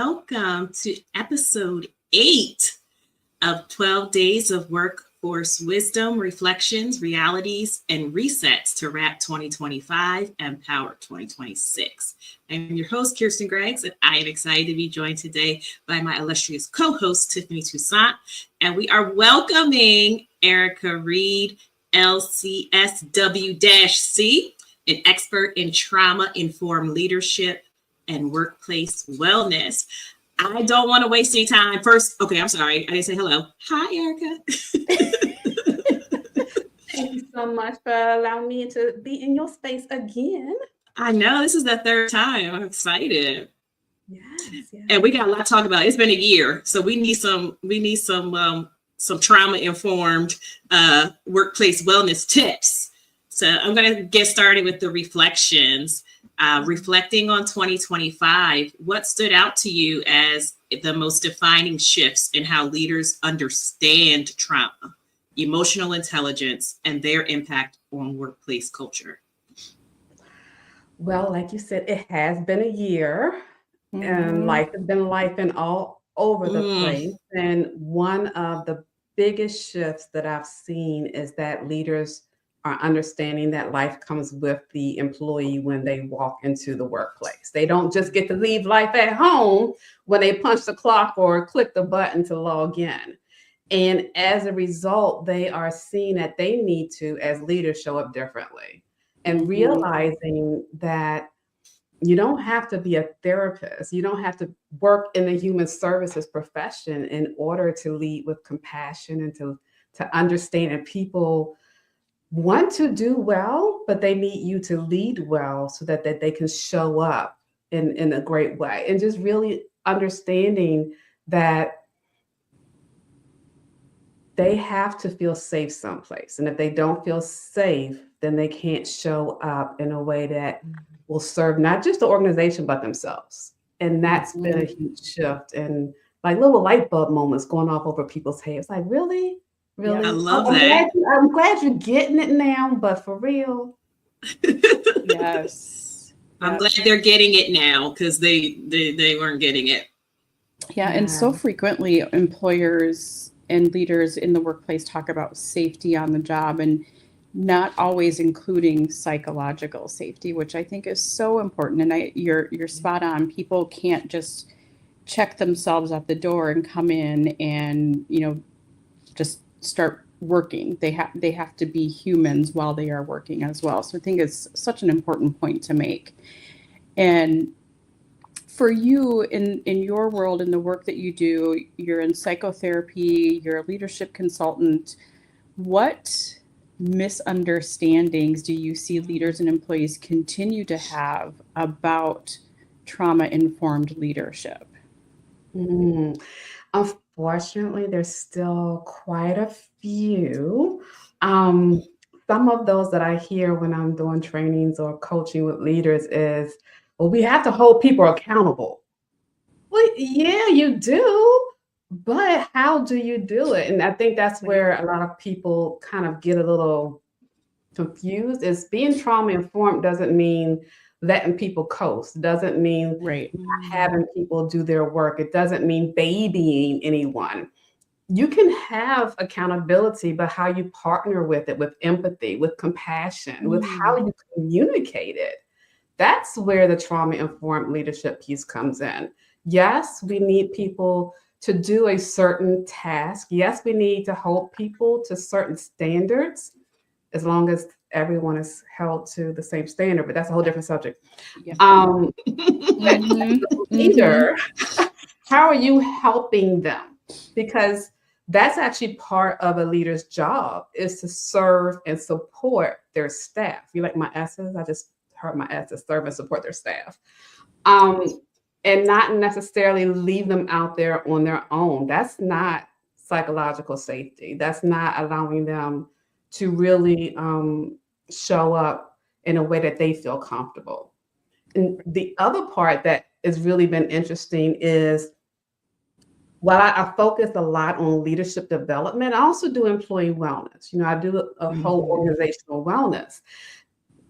welcome to episode 8 of 12 Days of Workforce Wisdom, Reflections, Realities, and Resets to wrap 2025 and power 2026. I'm your host, Kirsten Greggs, and I am excited to be joined today by my illustrious co-host, Tiffany Toussaint. And we are welcoming Erica Reed, LCSW-C, an expert in trauma-informed leadership and workplace wellness. I don't want to waste any time. First, okay, I'm sorry. I didn't say hello. Hi, Erica. Thank you so much for allowing me to be in your space again. I know this is the third time. I'm excited. Yes. And we got a lot to talk about. It's been a year, so we need some trauma-informed workplace wellness tips. So I'm going to get started with the reflections. Reflecting on 2025, what stood out to you as the most defining shifts in how leaders understand trauma, emotional intelligence, and their impact on workplace culture? Well, like you said, it has been a year, and life has been life and all over the place. And one of the biggest shifts that I've seen is that leaders are understanding that life comes with the employee when they walk into the workplace. They don't just get to leave life at home when they punch the clock or click the button to log in. And as a result, they are seeing that they need to, as leaders, show up differently and realizing that you don't have to be a therapist. You don't have to work in the human services profession in order to lead with compassion and to understand that people want to do well, but they need you to lead well so that they can show up in a great way. And just really understanding that they have to feel safe someplace. And if they don't feel safe, then they can't show up in a way that will serve not just the organization, but themselves. And that's been a huge shift, and like little light bulb moments going off over people's heads. Like, really? Really? Yeah, I love that. I'm glad you're getting it now, but for real. Yes. I'm glad they're getting it now because they weren't getting it. Yeah. And so frequently employers and leaders in the workplace talk about safety on the job and not always including psychological safety, which I think is so important. And you're spot on. People can't just check themselves at the door and come in and, just start working. They have to be humans while they are working as well. So I think it's such an important point to make. And for you in your world, in the work that you do, you're in psychotherapy, you're a leadership consultant. What misunderstandings do you see leaders and employees continue to have about trauma-informed leadership? Unfortunately, there's still quite a few. Some of those that I hear when I'm doing trainings or coaching with leaders is, well, we have to hold people accountable. Well, yeah, you do, but how do you do it? And I think that's where a lot of people kind of get a little confused. Is being trauma informed doesn't mean letting people coast, doesn't mean not having people do their work. It doesn't mean babying anyone. You can have accountability, but how you partner with it, with empathy, with compassion, with how you communicate it. That's where the trauma-informed leadership piece comes in. Yes, we need people to do a certain task. Yes, we need to hold people to certain standards, as long as everyone is held to the same standard, but that's a whole different subject. Yeah. Leader, how are you helping them? Because that's actually part of a leader's job, is to serve and support their staff. You like my S's? I just heard my S's: serve and support their staff. And not necessarily leave them out there on their own. That's not psychological safety. That's not allowing them to really show up in a way that they feel comfortable. And the other part that has really been interesting is, while I focus a lot on leadership development, I also do employee wellness. I do a whole organizational wellness.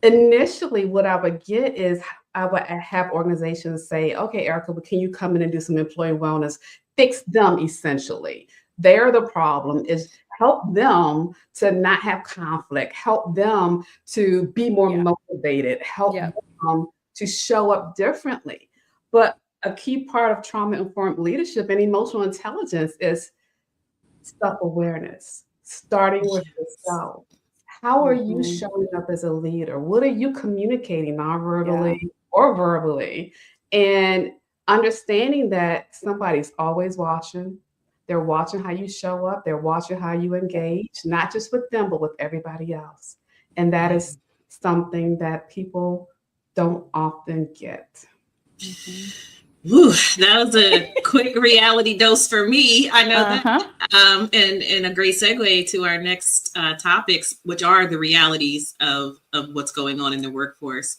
Initially, what I would get is I would have organizations say, okay, Erica, but can you come in and do some employee wellness? Fix them essentially. They're the problem, is help them to not have conflict, help them to be more motivated, help them to show up differently. But a key part of trauma-informed leadership and emotional intelligence is self-awareness, starting with yourself. How are you showing up as a leader? What are you communicating non-verbally or verbally? And understanding that somebody's always watching. They're watching how you show up. They're watching how you engage, not just with them, but with everybody else. And that is something that people don't often get. Whew, that was a quick reality dose for me. I know that. And a great segue to our next topics, which are the realities of what's going on in the workforce.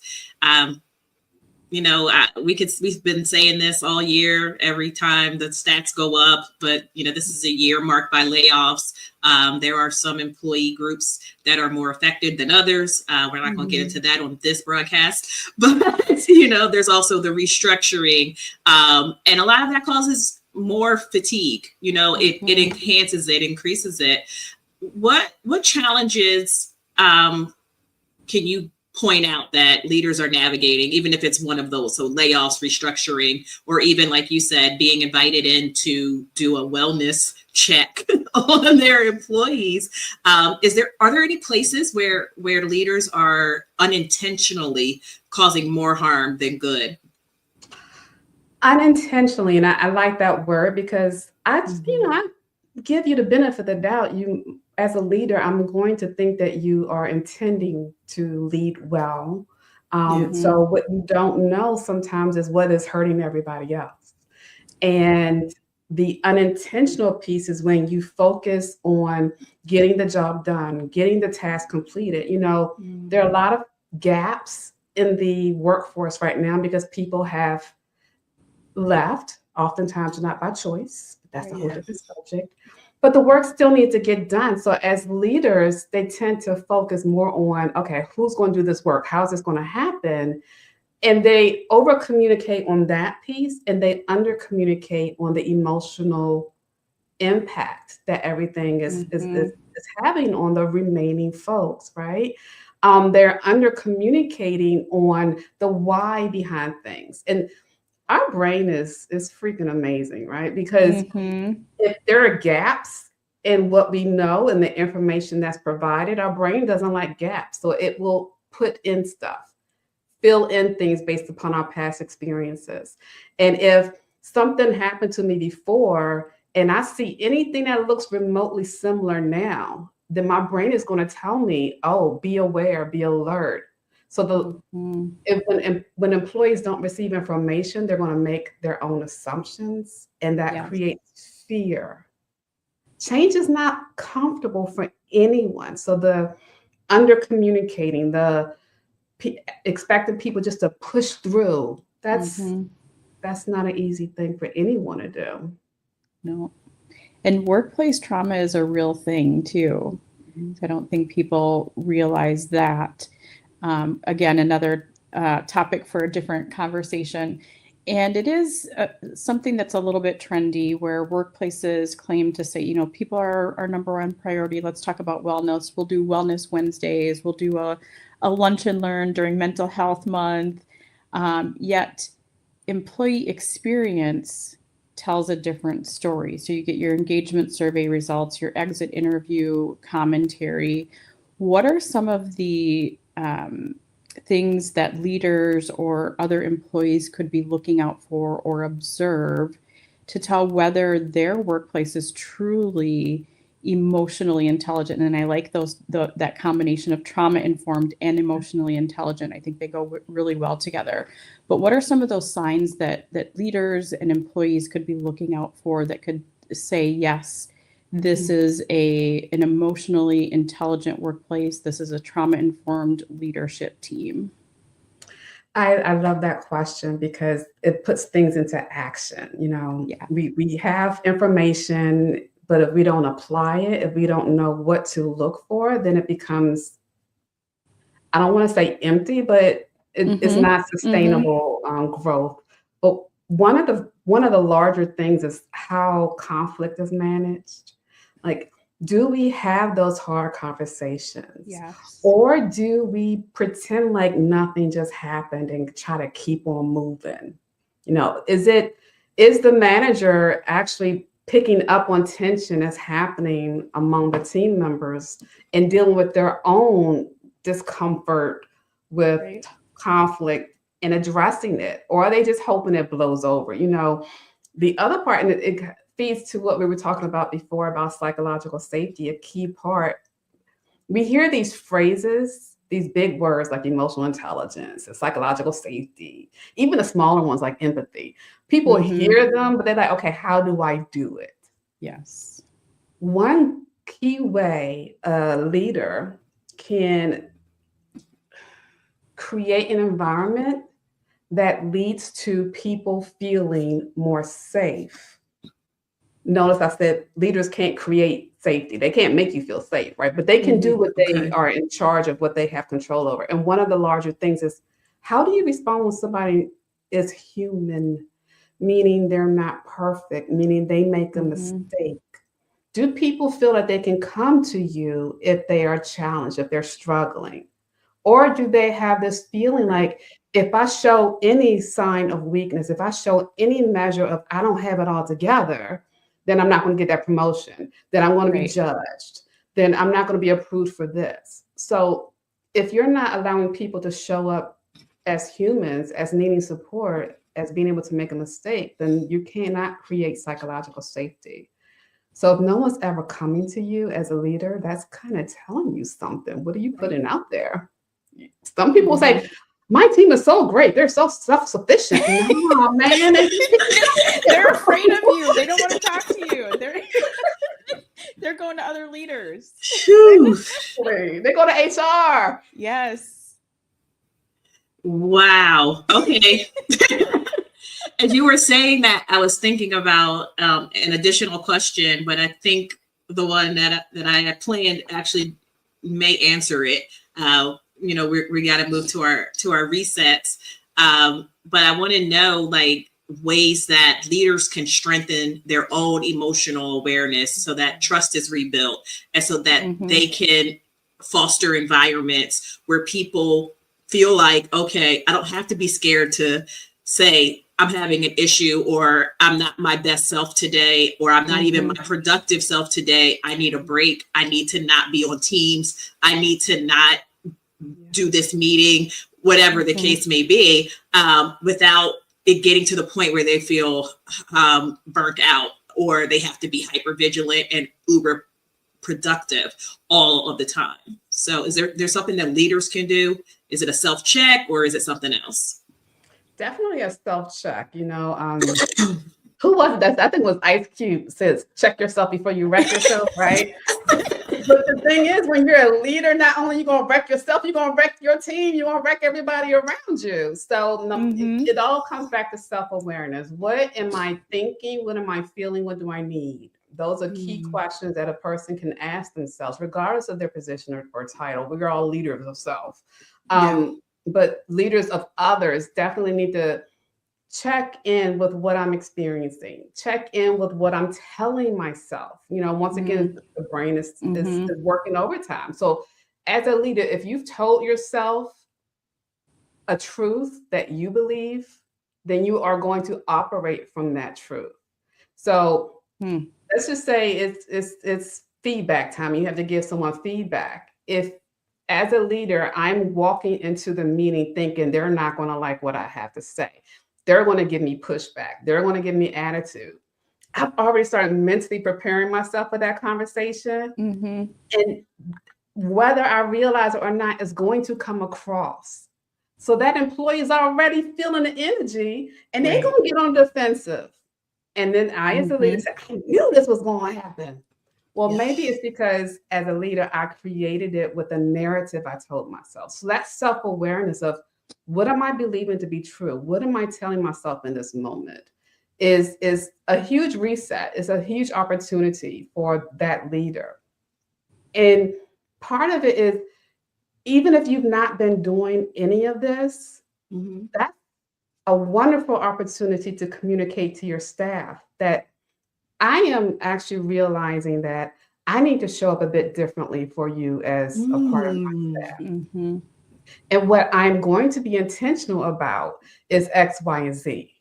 We've been saying this all year, every time the stats go up, but this is a year marked by layoffs. There are some employee groups that are more affected than others. We're not going to get into that on this broadcast, but there's also the restructuring, and a lot of that causes more fatigue. It enhances it, increases it. What challenges can you point out that leaders are navigating, even if it's one of those, so layoffs, restructuring, or even, like you said, being invited in to do a wellness check on their employees? Are there any places where leaders are unintentionally causing more harm than good? Unintentionally, and I like that word, because I give you the benefit of the doubt. You, as a leader, I'm going to think that you are intending to lead well. So what you don't know sometimes is what is hurting everybody else. And the unintentional piece is when you focus on getting the job done, getting the task completed. There are a lot of gaps in the workforce right now because people have left, oftentimes not by choice. That's a whole different subject. But the work still needs to get done. So as leaders, they tend to focus more on, okay, who's going to do this work? How's this going to happen? And they over communicate on that piece, and they under communicate on the emotional impact that everything is having on the remaining folks, right? They're under communicating on the why behind things. And our brain is freaking amazing, right? Because if there are gaps in what we know and the information that's provided, our brain doesn't like gaps. So it will put in stuff, fill in things based upon our past experiences. And if something happened to me before and I see anything that looks remotely similar now, then my brain is going to tell me, oh, be aware, be alert. So when employees don't receive information, they're going to make their own assumptions, and that creates fear. Change is not comfortable for anyone. So the under communicating, the expecting people just to push through, that's not an easy thing for anyone to do. No. And workplace trauma is a real thing too. I don't think people realize that. Again, another topic for a different conversation. And it is something that's a little bit trendy, where workplaces claim to say, people are our number one priority. Let's talk about wellness. We'll do Wellness Wednesdays. We'll do a lunch and learn during Mental Health Month. Yet employee experience tells a different story. So you get your engagement survey results, your exit interview commentary. What are some of the things that leaders or other employees could be looking out for or observe to tell whether their workplace is truly emotionally intelligent? And I like that combination of trauma-informed and emotionally intelligent. I think they go really well together. But what are some of those signs that leaders and employees could be looking out for that could say, yes, this is an emotionally intelligent workplace. This is a trauma-informed leadership team? I love that question because it puts things into action. We have information, but if we don't apply it, if we don't know what to look for, then it becomes, I don't want to say empty, but It's not sustainable growth. But one of the larger things is how conflict is managed. Like, do we have those hard conversations? Yes. Or do we pretend like nothing just happened and try to keep on moving? Is the manager actually picking up on tension that's happening among the team members and dealing with their own discomfort with Right. conflict and addressing it? Or are they just hoping it blows over? The other part, and it feeds to what we were talking about before about psychological safety, a key part. We hear these phrases, these big words like emotional intelligence and psychological safety, even the smaller ones like empathy. People hear them, but they're like, okay, how do I do it? Yes. One key way a leader can create an environment that leads to people feeling more safe. Notice I said leaders can't create safety. They can't make you feel safe, right? But they can do what they are in charge of, what they have control over. And one of the larger things is, how do you respond when somebody is human, meaning they're not perfect, meaning they make a mistake? Do people feel that they can come to you if they are challenged, if they're struggling? Or do they have this feeling like, if I show any sign of weakness, if I show any measure of I don't have it all together, then I'm not going to get that promotion, then I'm going to be judged, then I'm not going to be approved for this. So if you're not allowing people to show up as humans, as needing support, as being able to make a mistake, then you cannot create psychological safety. So if no one's ever coming to you as a leader, that's kind of telling you something. What are you putting out there? Some people say, my team is so great. They're so self-sufficient. No, man. They're afraid of you. They don't want to talk to you. They're going to other leaders. They go to HR. Yes. Wow. Okay. As you were saying that, I was thinking about an additional question, but I think the one that I had planned actually may answer it. We got to move to our resets, but I want to know like ways that leaders can strengthen their own emotional awareness so that trust is rebuilt, and so that they can foster environments where people feel like, okay, I don't have to be scared to say I'm having an issue, or I'm not my best self today, or I'm not even my productive self today. I need a break. I need to not be on Teams. I need to not do this meeting, whatever the case may be, without it getting to the point where they feel burnt out, or they have to be hyper vigilant and uber productive all of the time. So is there's something that leaders can do? Is it a self-check, or is it something else? Definitely a self-check. Who was that? I think it was Ice Cube says, check yourself before you wreck yourself, right? But the thing is, when you're a leader, not only are you going to wreck yourself, you're going to wreck your team, you're going to wreck everybody around you. So it all comes back to self-awareness. What am I thinking? What am I feeling? What do I need? Those are key questions that a person can ask themselves, regardless of their position or title. We're all leaders of self. But leaders of others definitely need to check in with what I'm experiencing, check in with what I'm telling myself. Once again, the brain is working overtime. So as a leader, if you've told yourself a truth that you believe, then you are going to operate from that truth. So let's just say it's feedback time. You have to give someone feedback. If as a leader, I'm walking into the meeting thinking they're not going to like what I have to say, they're going to give me pushback, they're going to give me attitude, I've already started mentally preparing myself for that conversation. And whether I realize it or not, is going to come across. So that employee is already feeling the energy, and they're going to get on the defensive. And then I, as a leader, say, I knew this was going to happen. Well, maybe it's because as a leader, I created it with a narrative I told myself. So that's self-awareness of, what am I believing to be true? What am I telling myself in this moment? Is a huge reset. It's a huge opportunity for that leader. And part of it is, even if you've not been doing any of this, Mhm. That's a wonderful opportunity to communicate to your staff that I am actually realizing that I need to show up a bit differently for you as a part of my Mm. staff. Mm-hmm. And what I'm going to be intentional about is X, Y, and Z.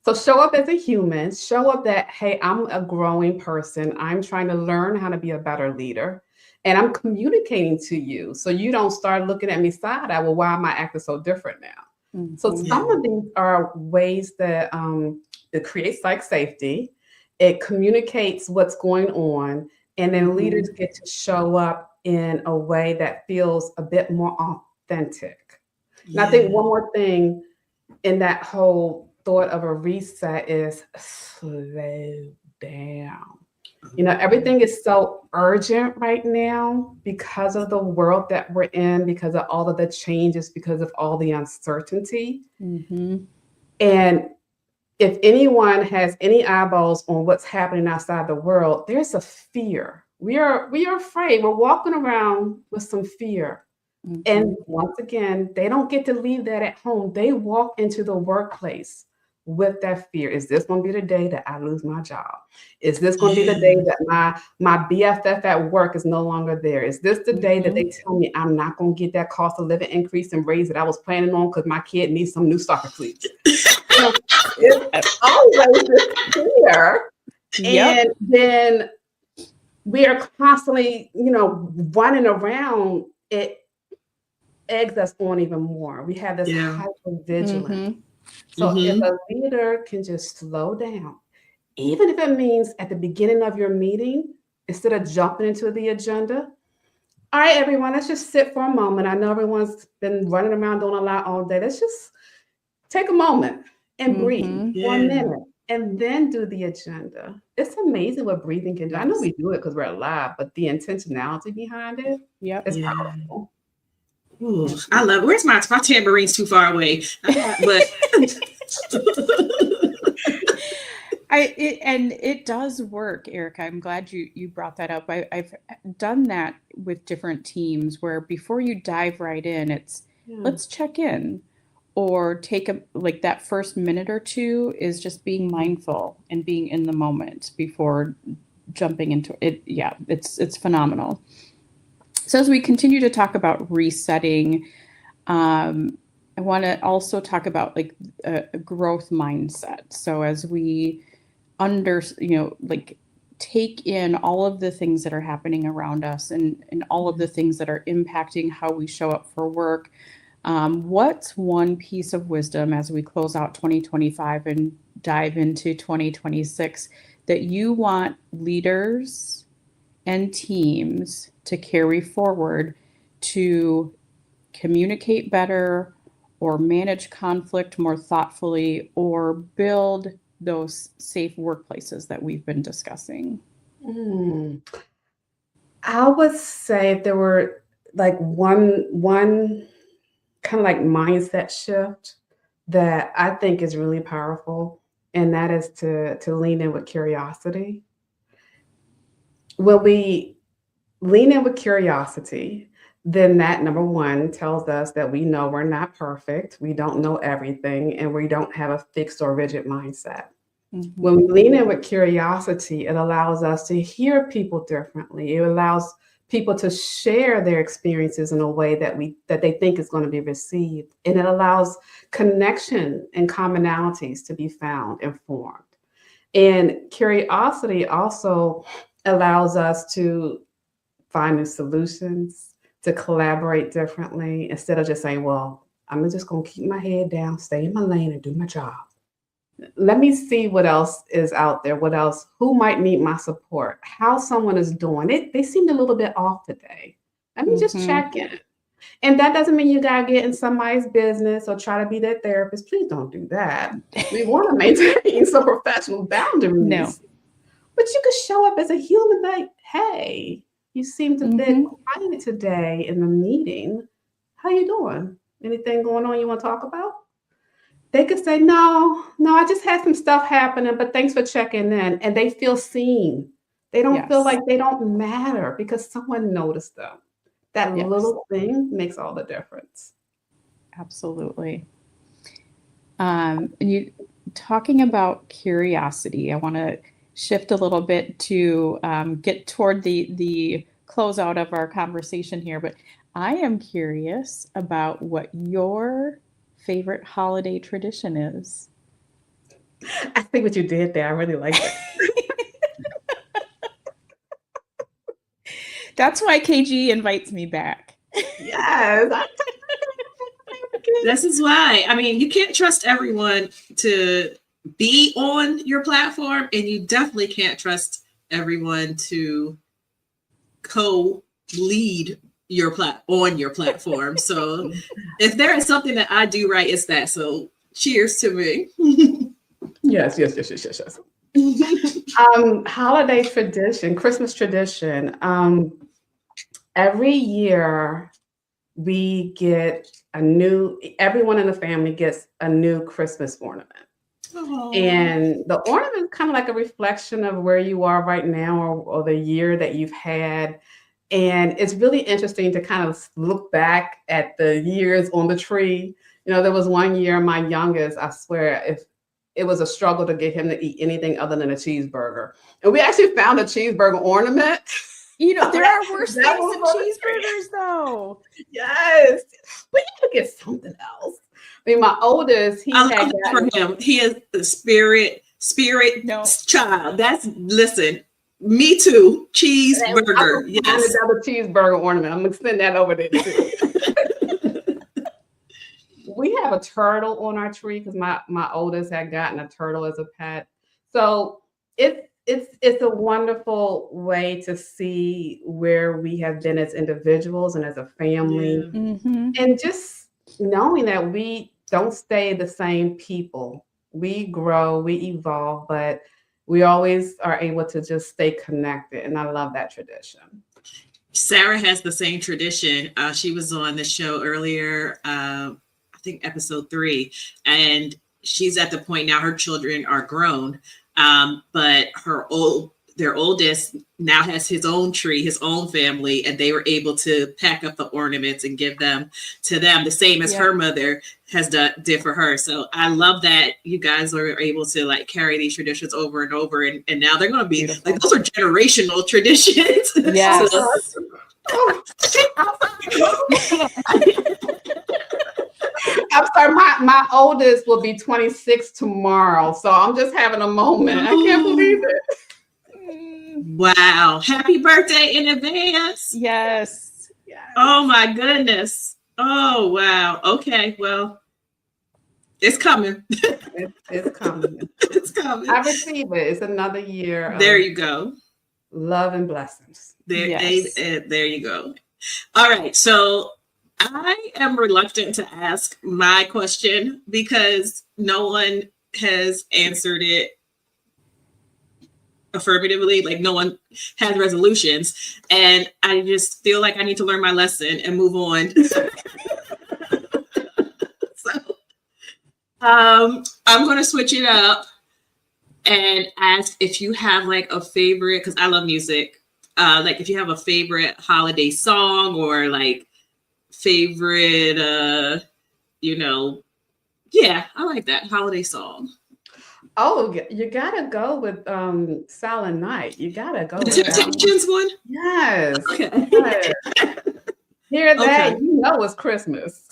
So show up as a human, show up that, hey, I'm a growing person. I'm trying to learn how to be a better leader. And I'm communicating to you so you don't start looking at me side eye. Well, why am I acting so different now? So Mm-hmm. Yeah. some of these are ways that it creates like safety. It communicates what's going on, and then leaders get to show up in a way that feels a bit more authentic. And I think Yeah. one more thing in that whole thought of a reset is slow down. You know, everything is so urgent right now because of the world that we're in, because of all of the changes, because of all the uncertainty. Mm-hmm. And if anyone has any eyeballs on what's happening outside the world, there's a fear. We are afraid. We're walking around with some fear. Mm-hmm. And once again, they don't get to leave that at home. They walk into the workplace with that fear. Is this going to be the day that I lose my job? Is this going to be the day Yeah. that my BFF at work is no longer there? Is this the day that Mm-hmm. they tell me I'm not going to get that cost of living increase and raise that I was planning on because my kid needs some new soccer cleats? You know, it's always this fear. Yep. And then we are constantly, running around. It eggs us on even more. We have this Yeah. hypervigilance. Mm-hmm. So if Mhm. a leader can just slow down, even if it means at the beginning of your meeting, instead of jumping into the agenda, all right, everyone, let's just sit for a moment. I know everyone's been running around doing a lot all day. Let's just take a moment and breathe Mm-hmm. for a Yeah. minute and then do the agenda. It's amazing what breathing can do. I know Yes. we do it because we're alive, but the intentionality behind it Yep. is Yeah. powerful. Ooh, I love it. Where's my tamborine's too far away? But And it does work, Erica. I'm glad you brought that up. I've done that with different teams where before you dive right in, it's Yeah. let's check in or take like that first minute or two is just being mindful and being in the moment before jumping into it. Yeah, it's phenomenal. So as we continue to talk about resetting, I want to also talk about like a growth mindset. So as we like take in all of the things that are happening around us and all of the things that are impacting how we show up for work. What's one piece of wisdom as we close out 2025 and dive into 2026 that you want leaders and teams to carry forward to communicate better or manage conflict more thoughtfully or build those safe workplaces that we've been discussing? Mm. I would say if there were like one kind of like mindset shift that I think is really powerful, and that is to lean in with curiosity. When we lean in with curiosity, then that number one tells us that we know we're not perfect, we don't know everything, and we don't have a fixed or rigid mindset. Mm-hmm. When we lean in with curiosity, it allows us to hear people differently. It allows people to share their experiences in a way that they think is going to be received. And it allows connection and commonalities to be found and formed. And curiosity also allows us to find new solutions, to collaborate differently instead of just saying, well, I'm just going to keep my head down, stay in my lane, and do my job. Let me see what else is out there. What else? Who might need my support? How someone is doing it? They seemed a little bit off today. Let me just Mm-hmm. check in. And that doesn't mean you gotta get in somebody's business or try to be their therapist. Please don't do that. We want to maintain some professional boundaries. No. But you could show up as a human, like, hey, you seemed a bit Mm-hmm. quiet today in the meeting. How you doing? Anything going on you want to talk about? They could say, no, I just had some stuff happening, but thanks for checking in. And they feel seen. They don't feel Yes. like they don't matter because someone noticed them. That Yes. little thing makes all the difference. Absolutely. And you talking about curiosity, I want to shift a little bit to get toward the closeout of our conversation here, but I am curious about what your favorite holiday tradition is. I think what you did there, I really like that. That's why KG invites me back. Yes. This is why. I mean, you can't trust everyone to be on your platform, and you definitely can't trust everyone to co-lead on your platform. So if there is something that I do right, it's that. So cheers to me. Yes. Holiday tradition, Christmas tradition. Every year we get everyone in the family gets a new Christmas ornament. Aww. And the ornament is kind of like a reflection of where you are right now, or the year that you've had. And it's really interesting to kind of look back at the years on the tree. There was one year, my youngest, I swear, if it was a struggle to get him to eat anything other than a cheeseburger. And we actually found a cheeseburger ornament. There are worse things than cheeseburgers, though. Yes. But you could get something else. I mean, my oldest, I love that for him. He is the spirit child. Listen, me too. Cheeseburger. Yes. Another cheeseburger ornament. I'm going to send that over there too. We have a turtle on our tree because my oldest had gotten a turtle as a pet. So it's a wonderful way to see where we have been as individuals and as a family. Yeah. Mm-hmm. And just knowing that we don't stay the same people. We grow, we evolve, but we always are able to just stay connected. And I love that tradition. Sarah has the same tradition. She was on the show earlier, I think episode 3, and she's at the point now her children are grown, but their oldest now has his own tree, his own family, and they were able to pack up the ornaments and give them to them, the same as her mother did for her. So I love that you guys are able to like carry these traditions over and over, and now they're going to be like, those are generational traditions. Yes. I'm sorry, my oldest will be 26 tomorrow, so I'm just having a moment. I can't believe it. Wow. Happy birthday in advance. Yes. Oh my goodness. Oh, wow. Okay. Well, it's coming. It's coming. It's coming. I receive it. It's another year. There you go. Love and blessings. There you go. All right. So I am reluctant to ask my question because no one has answered it affirmatively. Like no one has resolutions, and I just feel like I need to learn my lesson and move on. So I'm going to switch it up and ask if you have like a favorite, because I love music, like if you have a favorite holiday song or like favorite I like that holiday song. Oh, you gotta go with Silent Night. You gotta go The with that Temptations one. Yes. Okay. Yes. Hear that? Okay. You know it's Christmas.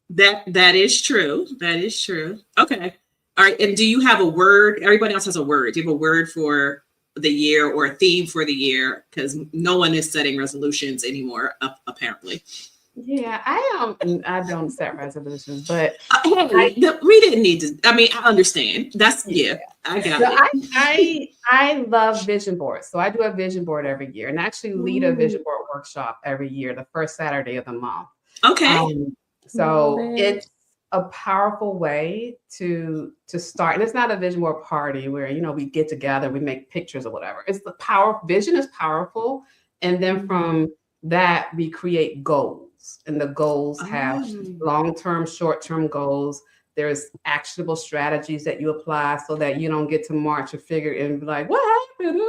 That is true. That is true. Okay. All right. And do you have a word? Everybody else has a word. Do you have a word for the year or a theme for the year? Because no one is setting resolutions anymore, apparently. Yeah, I don't set resolutions, but we didn't need to. I mean, I understand. That's I got it. I love vision boards. So I do a vision board every year and actually lead a vision board workshop every year, the first Saturday of the month. Okay. So it's a powerful way to start. And it's not a vision board party where, we get together, we make pictures or whatever. It's vision is powerful. And then from that, we create goals. And the goals have long-term, short-term goals. There's actionable strategies that you apply so that you don't get to March or figure and be like, what happened?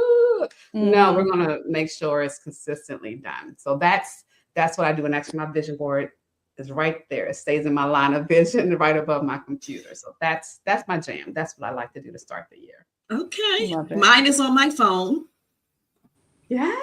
No, we're going to make sure it's consistently done. So that's what I do. And actually my vision board is right there. It stays in my line of vision right above my computer. So that's my jam. That's what I like to do to start the year. Okay. Love it. Mine is on my phone. Yeah.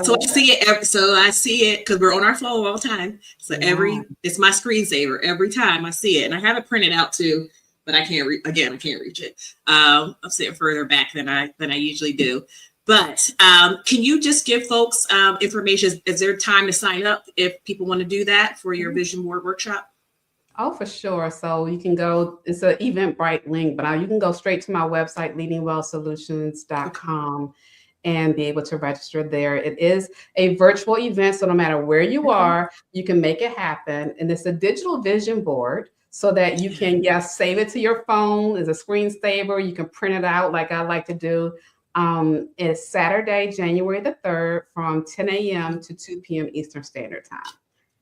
So I see it because we're on our phone all the time. So it's my screensaver every time I see it, and I have it printed out too, but I can't I can't reach it. I'm sitting further back than I usually do. But can you just give folks information? Is there time to sign up if people want to do that for your vision board workshop? Oh, for sure. So you can go, it's an Eventbrite link, but you can go straight to my website, leadingwellsolutions.com, and be able to register there. It is a virtual event, so no matter where you are, you can make it happen. And it's a digital vision board so that you can, save it to your phone as a screensaver. You can print it out like I like to do. It's Saturday, January the 3rd from 10 a.m. to 2 p.m. Eastern Standard Time.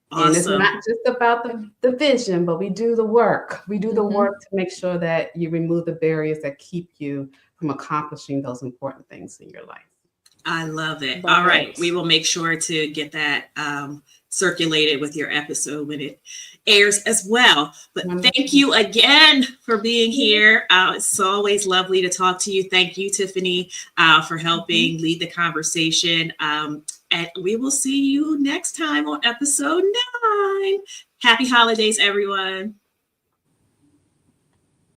Awesome. And it's not just about the vision, but we do the work. We do the work to make sure that you remove the barriers that keep you from accomplishing those important things in your life. I love it. All right. We will make sure to get that circulated with your episode when it airs as well. But thank you again for being here. It's always lovely to talk to you. Thank you, Tiffany, for helping lead the conversation. And we will see you next time on episode 9. Happy holidays, everyone.